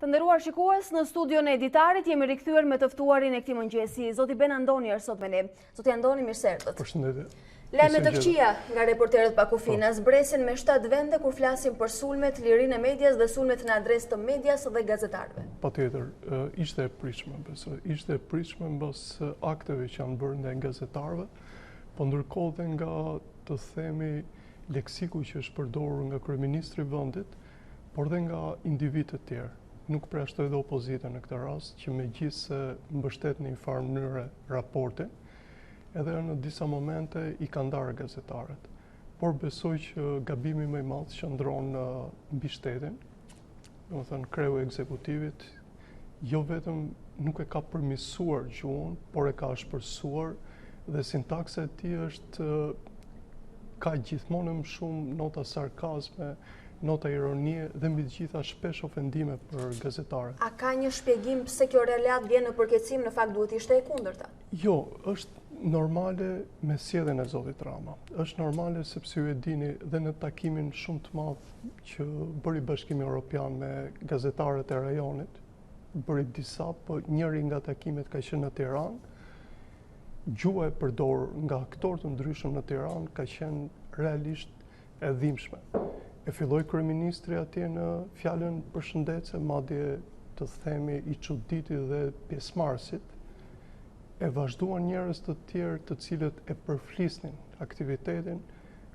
Të nderuar shikues, në studion e editarit jemi rikthyer me të ftuarin e këtij mëngjesi. Zoti Ben Andoni është sot me ne. Zoti Andoni, mirësertët. Përshëndetje. Lajme të këqija nga reporterët pa kufina zbresin me 7 vende kur flasin për sulmet, lirinë e medias dhe sulmet në adresë të medias dhe gazetarëve. Patjetër, ishte e pritshme, besoj. Ishte e pritshme mbas akteve që janë bërë ndaj gazetarëve, po ndërkohë dhe nga të themi leksiku që është përdorur nga kryeministri i vendit, por dhe nga individë të tjerë. Nuk përjashtoj dhe opozita në këtë rast, që megjithëse mbështet në një farë mënyre raportin, edhe në disa momente i ka ndarë gazetarët. Por besoj që gabimi më i madh qëndron mbi shtetin, domethënë kreu i ekzekutivit, jo vetëm nuk e ka përmirësuar gjuhën, por e ka shpërsuar dhe sintaksa e tij është ka gjithmonë më shumë nota sarkazme, nota ironie dhe mbi të gjitha shpesh ofendime për gazetarët. A ka një shpjegim pse kjo relat vjen në përkeqësim, në fakt duhet ishte e kundërta? Jo, është normale me sjelljen e zotit Rama. Është normale sepse ju e dini dhe në takimin shumë të madh që bëri Bashkimi Evropian me gazetarët e rajonit, bëri disa, po njëri nga takimet ka qenë në Tiranë. Gjuha e përdorur nga aktorë të ndryshëm në Tiranë ka qenë realisht e dhimbshme. E filloi kryeministri atje në fjalën përshëndetse, madje të themi i çuditit dhe pjesëmarrësit, e vazhduan njerëz të tjerë të cilët e përflisnin aktivitetin,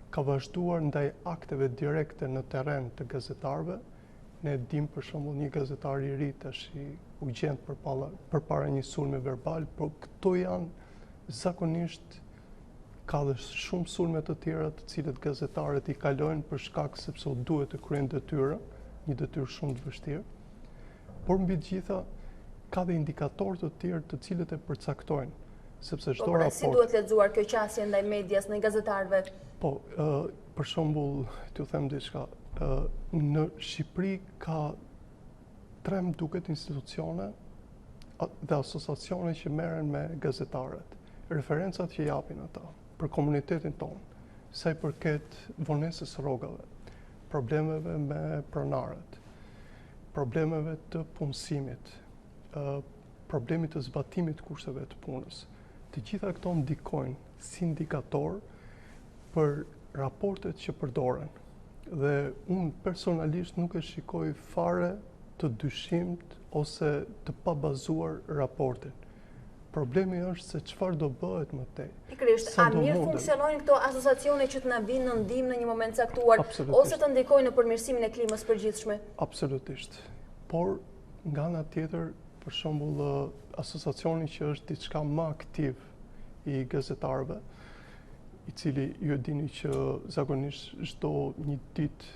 ka vazhduar ndaj akteve direkte në terren të gazetarëve. Ne dim për shembull një gazetar i ri tash u gjend përpara një sulmi verbal, por këto janë zakonisht ka dhe shumë sulme të tjera të cilët gazetarët i kalojnë për shkak sepse u duhet të kryejnë detyrë, një detyrë shumë të vështirë. Por mbi të gjitha ka dhe indikatorë të tjerë të cilët e përcaktojnë, sepse çdo raport. Si duhet lexuar kjo qasje ndaj medias, ndaj gazetarëve? Po, për shembull, t'ju them diçka, në Shqipëri ka 3 duket institucione dhe asociacione që merren me gazetarët. Referencat që japin ata për komunitetin tonë, sa i përket vonesës rrogave, problemeve me pronarët, problemeve të punësimit, problemit të zbatimit kushteve të punës. Të gjitha këto ndikojnë si indikator për raportet që përdoren. Dhe unë personalisht nuk e shikoj fare të dyshimt ose të pabazuar raportin. Problemi është se çfarë do bëhet më tej. Pikërisht, a mirë funksionojnë këto asociacione që të na vinë në ndihmë në një moment caktuar, ose të ndikojnë në përmirësimin e klimës përgjithshme? Absolutisht. Por nga ana tjetër, për shembull, asociacioni që është diçka më aktiv i gazetarëve, i cili ju e dini që zakonisht çdo një ditë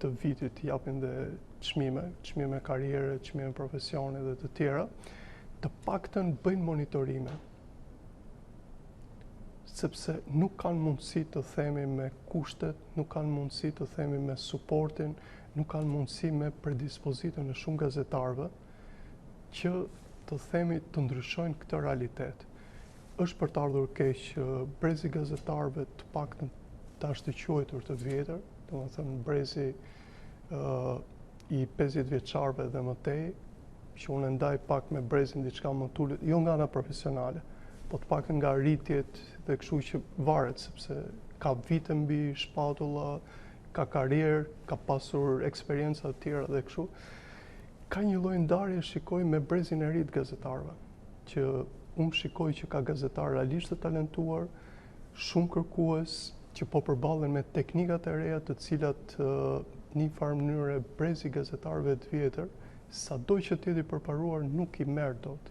të vitit japin dhe çmime karriere, çmime profesione dhe të tjera, të paktën bëjnë monitorime, sepse nuk kanë mundësi të themi me kushtet, nuk kanë mundësi të themi me suportin, nuk kanë mundësi me predispozitën e shumë gazetarëve që të themi të ndryshojnë këtë realitet. Është për të ardhur keq brezi gazetarëve të paktën tash të quajtur të vjetër, domethënë brezi i 50 vjeçarëve dhe më tej, që unë ndaj pak me brezin diçka më tullet, jo nga ana profesionale, po të pak nga rritjet dhe kështu që varet, sepse ka vite mbi shpatulla, ka karrierë, ka pasur eksperjenca të tjera dhe kështu. Ka një lloj ndarje shikoj me brezin e ri të gazetarëve, që unë shikoj që ka gazetar realisht të talentuar, shumë kërkues, që po përballen me teknikat e reja të cilat në një farë mënyre brezi gazetarëve të vjetër, sado që t'jeti përparuar nuk i merr dot.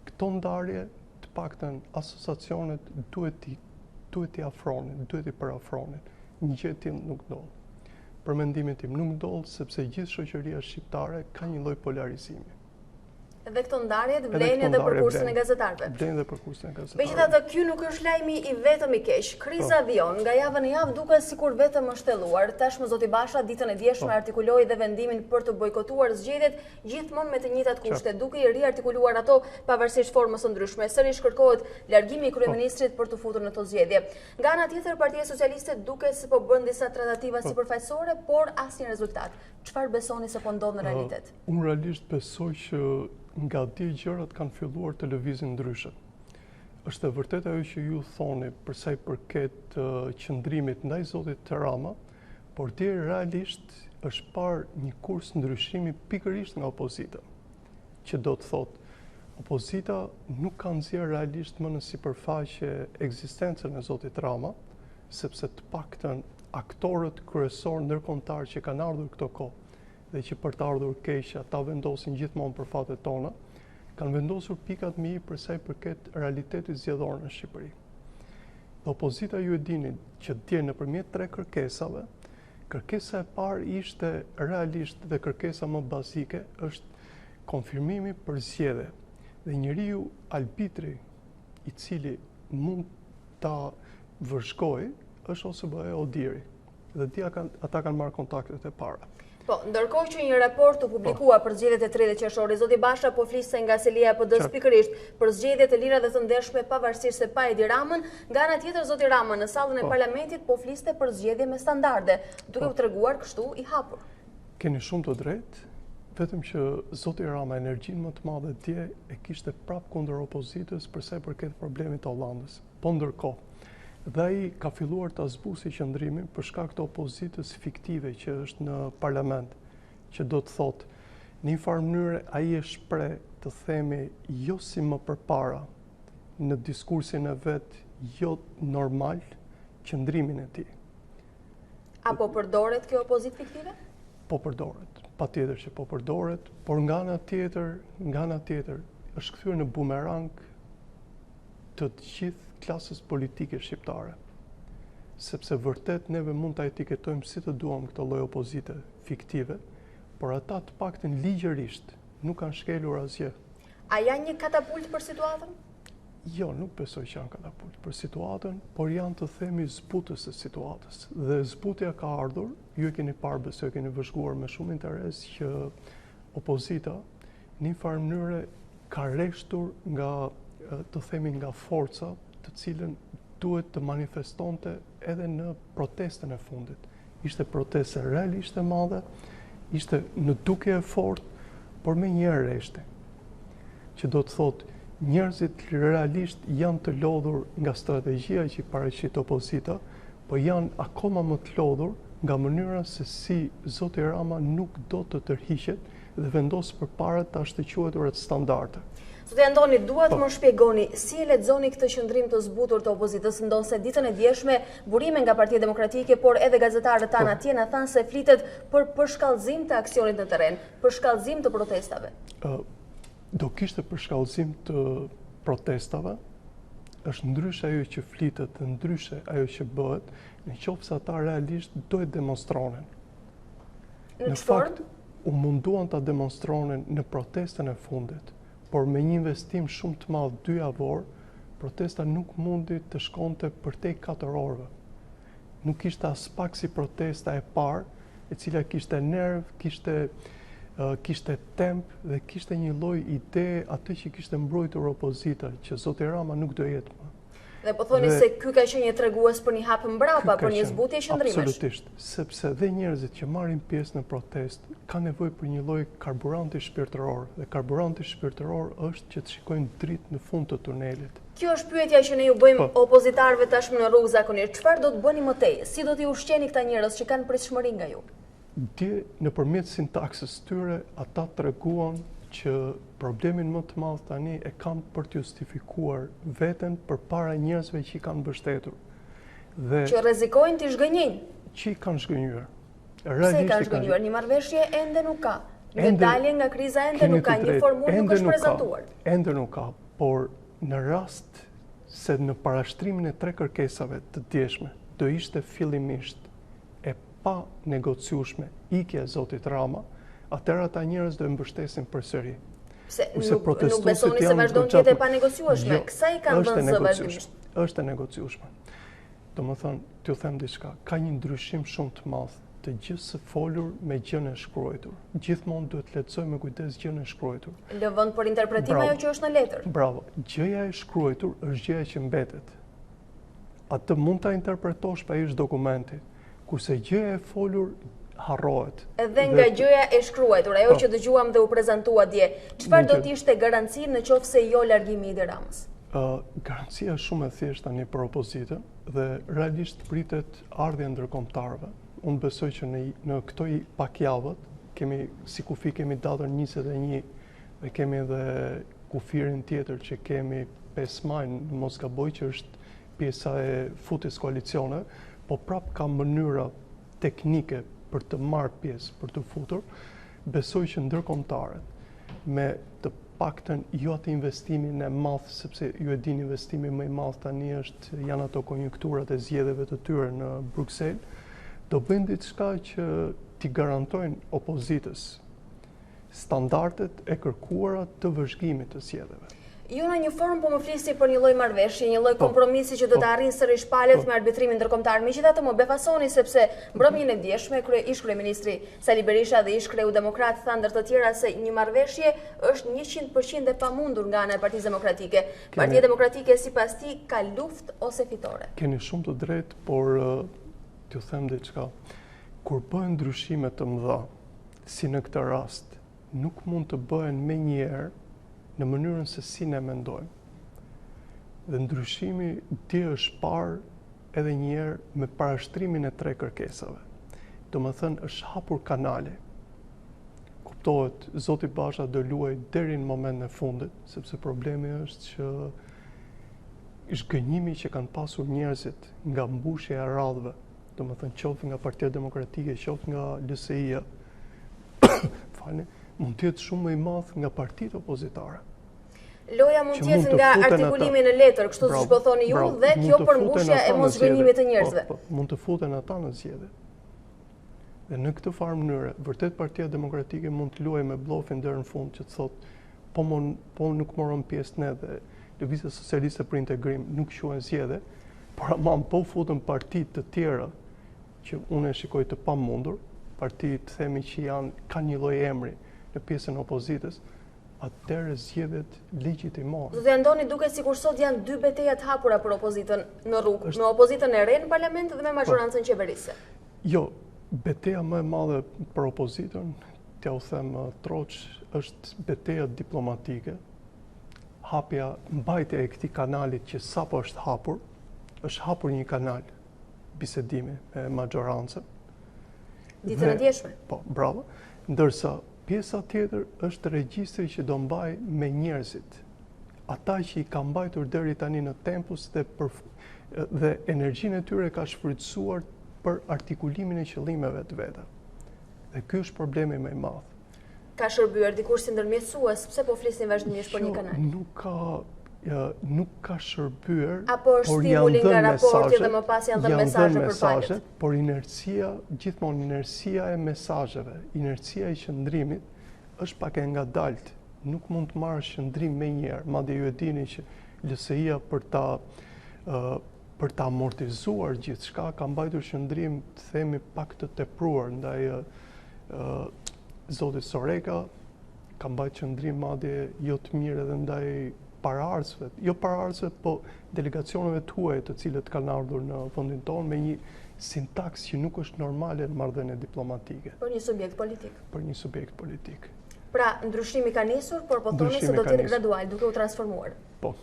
Këto ndarje, të paktën asociacionet duhet t'i afronin, duhet t'i përafronin. Një gjë e tillë nuk ndodh. Për mendimin tim nuk ndodh sepse gjithë shoqëria shqiptare ka një lloj polarizimi. Dhe këto ndarjet vlen edhe për kursin e gazetarëve. Vlen edhe për kursin e gazetarëve. Megjithatë, ky nuk është lajmi i vetëm i keq. Kriza avion nga java në javë duket sikur vetëm është thelluar. Tashmë zoti Basha ditën e djeshme artikuloi dhe vendimin për të bojkotuar zgjedhjet gjithmonë me të njëjtat kushte, duke i riartikuluar ato pavarësisht formës së ndryshme. Sërish kërkohet largimi i kryeministrit për të futur në to zgjedhje. Nga ana tjetër, Partia Socialiste duket se po bën disa tratativa sipërfaqësore, por asnjë rezultat. Çfarë besoni se po ndodh në realitet? Unë realisht besoj që nga dje gjërat kanë filluar të lëvizin ndryshe. Është e vërtet ajo që ju thoni për sa i përket qëndrimit ndaj zotit Rama, por dje realisht është parë një kurs ndryshimi pikërisht nga opozita, që do të thotë opozita nuk ka nxjerrë realisht më në sipërfaqe ekzistencën e zotit Rama, sepse të paktën aktorët kryesor ndërkombëtar që kanë ardhur këto kohë dhe që për të ardhur keq ata vendosin gjithmonë për fatet tona, kanë vendosur pikat mbi për sa i përket realitetit zgjedhor në Shqipëri. Dhe opozita ju e dini që dje nëpërmjet 3 kërkesave, kërkesa e parë ishte realisht dhe kërkesa më bazike është konfirmimi për zgjedhje. Dhe njeriu arbitri i cili mund ta vëzhgojë është OSBE Odiri. Dhe ata kanë marrë kontaktet e para. Po, ndërkohë që një raport u publikua për zgjedhjet e 30 qershori, zoti Basha po fliste nga selia e PD-s pikërisht për zgjedhje të lira dhe të ndershme pavarësisht se pa e di Ramën, nga ana tjetër zoti Rama në sallën e parlamentit po fliste për zgjedhje me standarde, duke u treguar kështu i hapur. Keni shumë të drejtë, vetëm që zoti Rama energjinë më të madhe dje e kishte prapë kundër opozitës për sa i përket problemit të Hollandës. Po ndërkohë, dhe ai ka filluar ta zbusi qëndrimin për shkak të opozitës fiktive që është në parlament, që do të thotë në një farë mënyrë ai e shpreh të themi jo si më përpara në diskursin e vet, jo normal qëndrimin e tij. Apo përdoret kjo opozitë fiktive? Po përdoret, patjetër që po përdoret, por nga ana tjetër është kthyer në bumerang të gjithë klasës politike shqiptare. Sepse vërtet neve mund ta etiketojmë si të duam këtë lloj opozite fiktive, por ata të paktën ligjërisht nuk kanë shkelur asgjë. A janë një katapult për situatën? Jo, nuk besoj që janë katapult për situatën, por janë të themi zbutës e situatës. Dhe zbutja ka ardhur, ju e keni parë, besoj e keni vëzhguar me shumë interes që opozita në një farë mënyre ka rreshtur nga forca të cilën duhet të manifestonte edhe në protestën e fundit. Ishte proteste realisht e madhe, ishte në dukje e fortë, por me një rreshte, që do të thotë njerëzit realisht janë të lodhur nga strategjia që i paraqit opozita, po janë akoma më të lodhur nga mënyra se si zoti Rama nuk do të tërhiqet dhe vendos përpara ta shtëqueturat standarde. Zoti Andoni, duhet më shpjegoni si e lexoni këtë qëndrim të zbutur të opozitës, ndonse ditën e djeshme burime nga Partia Demokratike, por edhe gazetarët tanë atje na thanë se flitet për përshkallëzim të aksionit në terren, përshkallëzim të protestave. Do kishte përshkallëzim të protestave, është ndryshe ajo që flitet dhe ndryshe ajo që bëhet, nëse ata realisht do e demonstronin. Në fakt, u munduan ta demonstronin në protestën e fundit, por me një investim shumë të madh 2 javor, protesta nuk mundi të shkonte përtej 4 orëve. Nuk ishte as pak si protesta e parë, e cila kishte nerv, kishte temp dhe kishte një lloj ide atë që kishte mbrojtur opozita, që zoti Rama nuk do jetë më. Dhe po thoni se ky ka qenë një tregues për një hap mbrapa, për një zbutje qëndrimesh. Absolutisht, sepse dhe njerëzit që marrin pjesë në protest kanë nevojë për një lloj karburanti shpirtëror, dhe karburanti shpirtëror është që të shikojnë dritë në fund të tunelit. Kjo është pyetja që ne ju bëjmë opozitarëve tashmë në rrugë zakonisht. Çfarë do të bëni më tej? Si do t'i ushqeni këta njerëz që kanë pritshmëri nga ju? Dje nëpërmjet sintaksës tyre ata treguan që problemin më të madh tani e kanë për të justifikuar veten përpara njerëzve që i kanë mbështetur. Dhe që rrezikojnë të zhgënjejnë. Që i kanë zhgënjur. Pse kanë zhgënjur? Një marrëveshje ende nuk ka. Një dalje nga kriza ende nuk ka, një formulë nuk është prezantuar. Ende nuk ka, por në rast se në parashtrimin e 3 kërkesave të djeshme do ishte fillimisht e pa negociueshme ikja e zotit Rama, atëherë ata njerëz do e mbështesin përsëri. Nuk besoni se vazhdon të jetë e panegociueshme. Kësa i kanë dhënë zë vazhdimisht? Është e negociueshme. Domethënë, t'ju them diçka, ka një ndryshim shumë të madh të gjithë së folur me gjën e shkruar. Gjithmonë duhet të lexoj me kujdes gjën e shkruar. Lëvën për interpretim ajo që është në letër. Bravo. Gjëja e shkruar është gjëja që mbetet. Atë mund ta interpretosh pa ish dokumenti, kurse gjëja e folur harrohet. Edhe nga gjëja e shkruar, ajo që dëgjuam dhe u prezantua dje, çfarë do të ishte garanci në qoftë se jo largimi i Edi Ramës? Garancia është shumë e thjeshtë tani për opozitën dhe realisht pritet ardhja e ndërkombëtarëve. Unë besoj që në këto pak javët si kufi kemi datën 21 dhe kemi edhe kufirin tjetër që kemi 5 maj, mos gaboj, që është pjesa e futjes koalicione, po prap ka mënyra teknike për të marrë pjesë, për të futur. Besoj që ndërkombëtarët me të paktën jo atë investimin e madh, sepse ju e dini investimi më i madh tani janë ato konjunkturat e zgjedhjeve të tyre në Bruksel, do bëjnë diçka që t'i garantojnë opozitës standardet e kërkuara të vëzhgimit të zgjedhjeve. Ju në një formë po më flisni për një lloj marrëveshje, një lloj kompromisi që do të arrijë sërish palët me arbitrimin ndërkombëtar. Megjithatë më befasoni sepse mbrëmjen e djeshme ish kryeministri Sali Berisha dhe ish kreu demokrat thanë ndër të tjera se një marrëveshje është 100% e pamundur nga ana e Partisë Demokratike. Partia Demokratike sipas tij ka luftë ose fitore. Keni shumë të drejtë, por t'ju them diçka. Kur bëhen ndryshime të mëdha, si në këtë rast, nuk mund të bëhen menjëherë në mënyrën se si ne mendojmë. Dhe ndryshimi ti është parë edhe njerë me parashtrimin e 3 kërkesave. Do më thënë është hapur kanale. Kuptohet, Zoti Basha do luaj deri në moment në fundit, sepse problemi është që zhgënjimi që kanë pasur njerëzit nga mbushja e radhëve, do më thënë qoftë nga Partia Demokratike, qoftë nga LSI-ja, mund të jetë shumë më i madh nga partitë opozitare. Loja mund të jetë nga artikulimi në letër, kështu siç po thoni ju, dhe kjo përmbushja e mosgënjimit të njerëzve. Mund të futen ata në zgjedhje. Dhe në këtë farë mënyre, vërtet Partia Demokratike mund të luajë me bllofin deri në fund që të thotë po nuk morëm pjesë ne dhe Lëvizja Socialiste për Integrim nuk quhen zgjedhje, por ama po futën partitë të tjera që unë e shikoj të pamundur, partitë themi që kanë një lloj emri në pjesën e opozitës, atëherë zgjedhet legjitimohen. Zoti Andoni, duket sikur sot janë 2 beteja të hapura për opozitën në rrugë, me opozitën e re në parlament dhe me majorancën qeverisë. Jo, beteja më e madhe për opozitën, t'ja u them troç, është beteja diplomatike. Mbajtja e këtij kanalit që sapo është hapur një kanal bisedimi me majorancën. Ditën e djeshme. Po, bravo. Ndërsa pjesa tjetër është regjistri që do mbaj me njerëzit. Ata që i ka mbajtur deri tani në tempus dhe energjinë e tyre ka shfrytëzuar për artikulimin e qëllimeve të veta. Dhe ky është problemi më i madh. Ka shërbyer dikur si ndërmjetësues, pse po flisni vazhdimisht për një kanal? Nuk ka shërbyer, apo është stimuli nga raporti dhe më pas janë dhënë mesazhe për palët. Por gjithmonë inercia e mesazheve, inercia e qëndrimit është pak e ngadalt. Nuk mund të marrësh qëndrim menjëherë, madje ju e dini që LSI-ja për ta amortizuar gjithçka ka mbajtur qëndrim, të themi, pak të tepruar ndaj Zotit Soreka, ka mbajtur qëndrim madje jo të mirë edhe ndaj paraardhësve, jo paraardhësve, po delegacioneve të huaja të cilët kanë ardhur në vendin tonë me një sintaks që nuk është normale në marrëdhënie diplomatike. Për një subjekt politik. Për një subjekt politik. Pra, ndryshimi ka nisur, por po thoni se do të jetë gradual, duke u transformuar. Po.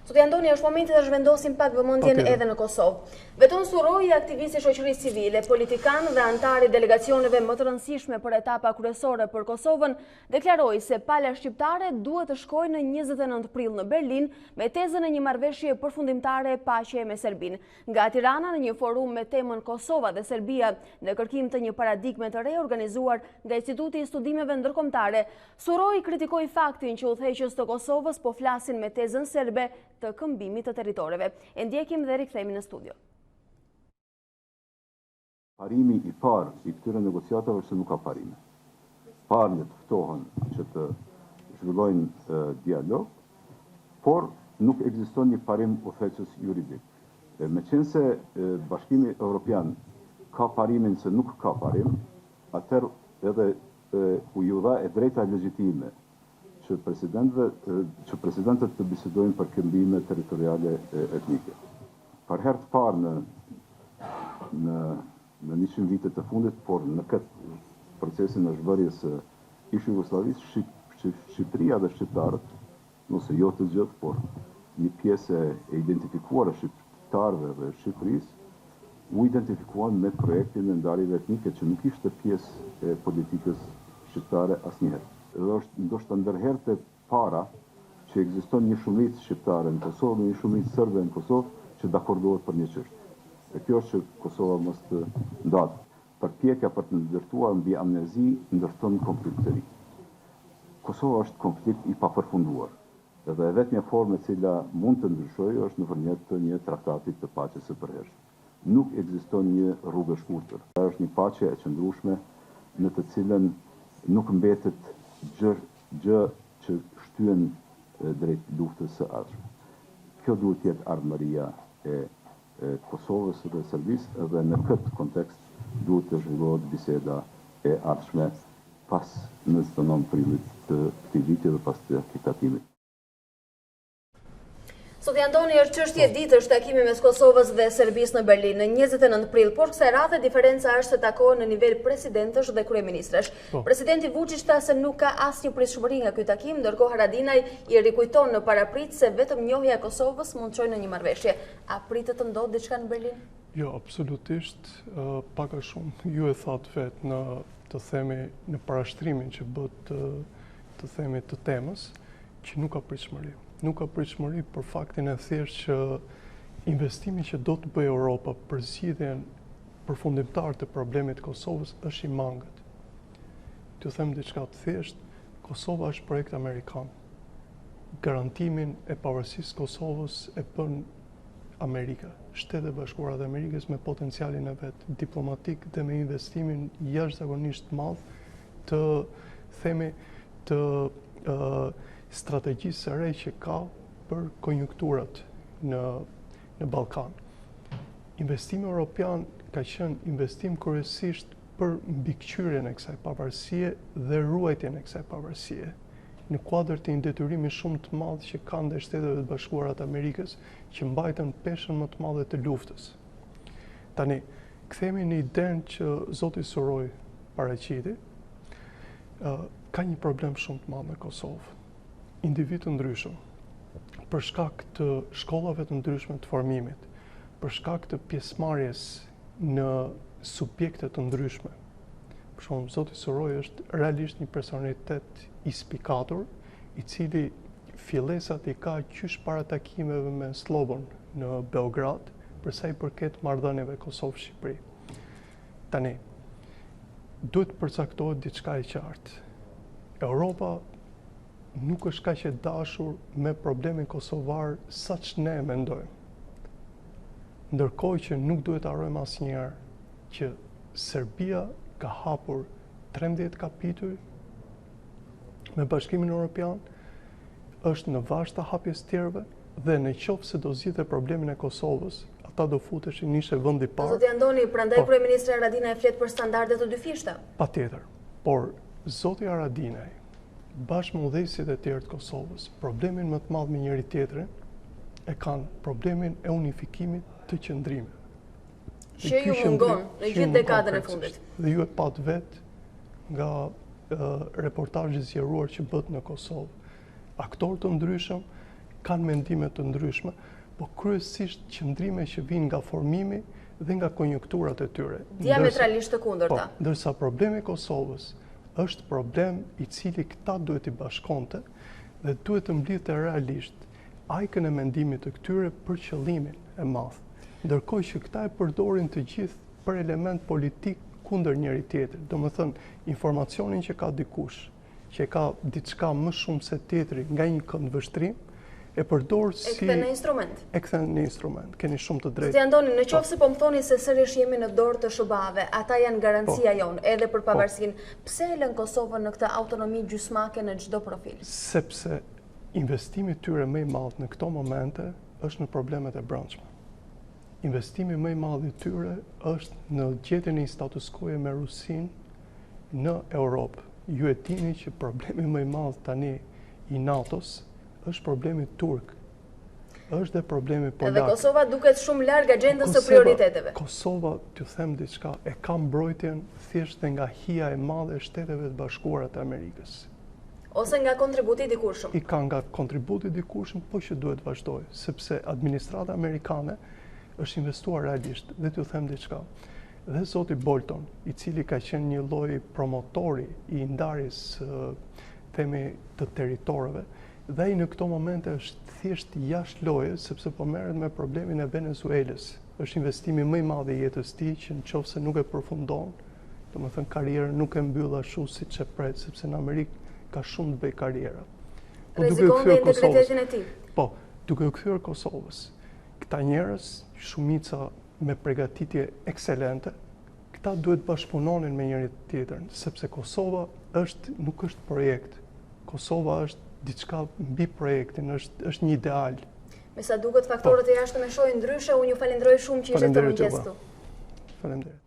Zoti Andoni, është momenti të zhvendosim pak vëmendjen edhe në Kosovë. Beton Suroi, aktivisti i shoqërisë civile, politikan dhe antar i delegacioneve më të rëndësishme për etapa kryesore për Kosovën, deklaroi se pala shqiptare duhet të shkojë në 29 prill në Berlin me tezën e një marrëveshje përfundimtare paqe me Serbinë. Nga Tirana, në një forum me temën Kosova dhe Serbia në kërkim të një paradigme të re organizuar nga Instituti i Studimeve Ndërkombëtare, Suroi kritikoi faktin që udhëheqës të Kosovës po flasin me tezën serbe të këmbimit të territoreve. E ndjekim dhe rikthehemi në studio. Parimi i parë i këtyre negociatave është se nuk ka parime. Palët ftohen që të zhvillojnë dialog, por nuk ekziston një parim udhëheqës juridik. Meqense Bashkimi Evropian ka parimin se nuk ka parim, atëherë edhe u dha e drejta legjitime që presidentët të bisedojnë për këmbime territoriale etnike. Për herë të parë në 100 vitet të fundit, por në këtë procesin e zhvërjes së ish Jugosllavisë, Shqipëria dhe shqiptarët, nëse jo të gjithë, por një pjesë e identifikuar e shqiptarëve dhe Shqipërisë, u identifikuan me projektin e ndarjeve etnike që nuk ishte pjesë e politikës shqiptare asnjëherë. Dhe është ndoshta ndërherët e para që ekziston një shumicë shqiptare në Kosovë dhe një shumicë serbe në Kosovë që dakordohet për një çështje. E kjo është që Kosova mos të ndahet. Përpjekja për të ndërtuar mbi amnezi ndërton konflikt të ri. Kosova është konflikt i papërfunduar. Dhe vetmja formë e cila mund të ndryshojë është nëpërmjet të një traktati të paqes së përhershme. Nuk ekziston një rrugë e shkurtër. Është një paqe e qëndrueshme në të cilën nuk mbetet gjë që shtyen drejt luftës së ardhshme. Kjo duhet të jetë ardhmëria e Kosovës dhe Serbisë, dhe në këtë kontekst duhet të zhvillohet biseda e ardhshme pas 29 prillit të këtij viti dhe pas të tatimit. Zoti Andoni, është çështje ditësh takimi mes Kosovës dhe Serbisë në Berlin në 29 prill, por kësaj radhe diferenca është se takohen në nivel presidentësh dhe kryeministresh. Presidenti Vučić tha se nuk ka asnjë pritshmëri nga ky takim, ndërkohë Haradinaj i rikujton në paraprit se vetëm njohja e Kosovës mund të çojë në një marrëveshje. A pritet të ndodhë diçka në Berlin? Jo, absolutisht, pak a shumë. Ju e thatë vetë në parashtrimin që bët të themi të temës, që nuk ka pritshmëri. Nuk ka pritshmëri për faktin e thjesht që investimi që do të bëjë Europa për zgjidhjen përfundimtare të problemit të Kosovës është i mangët. T'ju them diçka të thjesht, Kosova është projekt amerikan. Garantimin e pavarësisë Kosovës e bën Amerika, Shtetet Bashkuara të Amerikës me potencialin e vet diplomatik dhe me investimin jashtëzakonisht të madh të strategjisë së re që ka për konjunkturat në Ballkan. Investimi evropian ka qenë investim kryesisht për mbikëqyrjen e kësaj pavarësie dhe ruajtjen e kësaj pavarësie në kuadër të një detyrimi shumë të madh që kanë ndaj Shteteve të Bashkuara të Amerikës që mbajtën peshën më të madhe të luftës. Tani, kthehemi në idenë që zoti Suroj paraqiti, ka një problem shumë të madh me Kosovë. Individ të ndryshëm, për shkak të shkollave të ndryshme të formimit, për shkak të pjesëmarrjes në subjekte të ndryshme. Për shembull, zoti Suroj është realisht një personalitet i spikatur, i cili fillesat i ka qysh para takimeve me Slobon në Beograd, për sa i përket marrëdhënieve Kosovë-Shqipëri. Tani, duhet përcaktohet diçka e qartë. Europa nuk është kaq e dashur me problemin kosovar sa që ne mendojmë. Ndërkohë që nuk duhet harrojmë asnjëherë që Serbia ka hapur 13 kapituj me Bashkimin Evropian, është në vazhd të hapjes tjerëve, dhe në qoftë se do zgjidhte problemin e Kosovës, ata do futeshin ishte vendi i parë. Zoti Andoni, prandaj kryeministri Haradinaj flet për standarde të dyfishta. Patjetër, por zoti Haradinaj bashkë me udhëheqësit e tjerë të Kosovës, problemin më të madh me njëri tjetrin e kanë problemin e unifikimit të qëndrimeve. Që ju mungon në gjithë dekadën e fundit. Dhe ju e pat vetë nga reportazhe zgjeruar që bëhet në Kosovë. Aktorë të ndryshëm kanë mendime të ndryshme, por kryesisht qëndrime që vijnë nga formimi dhe nga konjunkturat e tyre. Diametralisht të kundërta. Ndërsa problemi i Kosovës është problem i cili këta duhet i bashkonte dhe duhet të mblidhte realisht ajkën e mendimit të këtyre për qëllimin e madh. Ndërkohë që këta e përdorin të gjithë për element politik kundër njëri tjetrit. Domethënë, informacionin që ka dikush, që ka diçka më shumë se tjetri nga një këndvështrim, E përdor E kthen në instrument. E kthen në instrument. Keni shumë të drejtë. Zoti Andoni, në qoftë se po më thoni se sërish jemi në dorë të SBA-ve, ata janë garancia jonë edhe për pavarësinë. Pse e lën Kosovën në këtë autonomi gjysmake në çdo profil? Sepse investimi tyre më i madh në këto momente është në problemet e brendshme. Investimi më i madh i tyre është në gjetjen e një status quo me Rusinë në Europë. Ju e dini që problemi më i madh tani i NATO-s është problemi turk. Është dhe problemi polak. Edhe Kosova duket shumë larg agjendës së prioriteteve. Kosova, t'ju them diçka, e ka mbrojtjen thjesht dhe nga hija e madhe e Shteteve të Bashkuara të Amerikës. Ose nga kontributi i dikurshëm. I ka nga kontributi i dikurshëm, po që duhet vazhdojë, sepse administrata amerikane është investuar realisht. Dhe t'ju them diçka. Dhe zoti Bolton, i cili ka qenë një lloj promotori i ndarjes themi të territorëve, dhe ai në këto momente është thjesht jashtë lojës, sepse po merret me problemin e Venezuelës. Është investimi më i madh i jetës së tij që nëse nuk e përfundon, domethënë karrierën nuk e mbyll ashtu siç e pret, sepse në Amerikë ka shumë të bëjë karriera. Rrezikon me integritetin e tij. Po, duke u kthyer Kosovës, këta njerëz, shumica me përgatitje ekselente, këta duhet bashkëpunonin me njëri tjetrin, sepse Kosova nuk është projekt. Kosova është diçka mbi projektin, është një ideal. Me sa duket faktorët e jashtëm e shohin ndryshe, unë ju falenderoj shumë që ishte të mëngjes këtu. Faleminderit.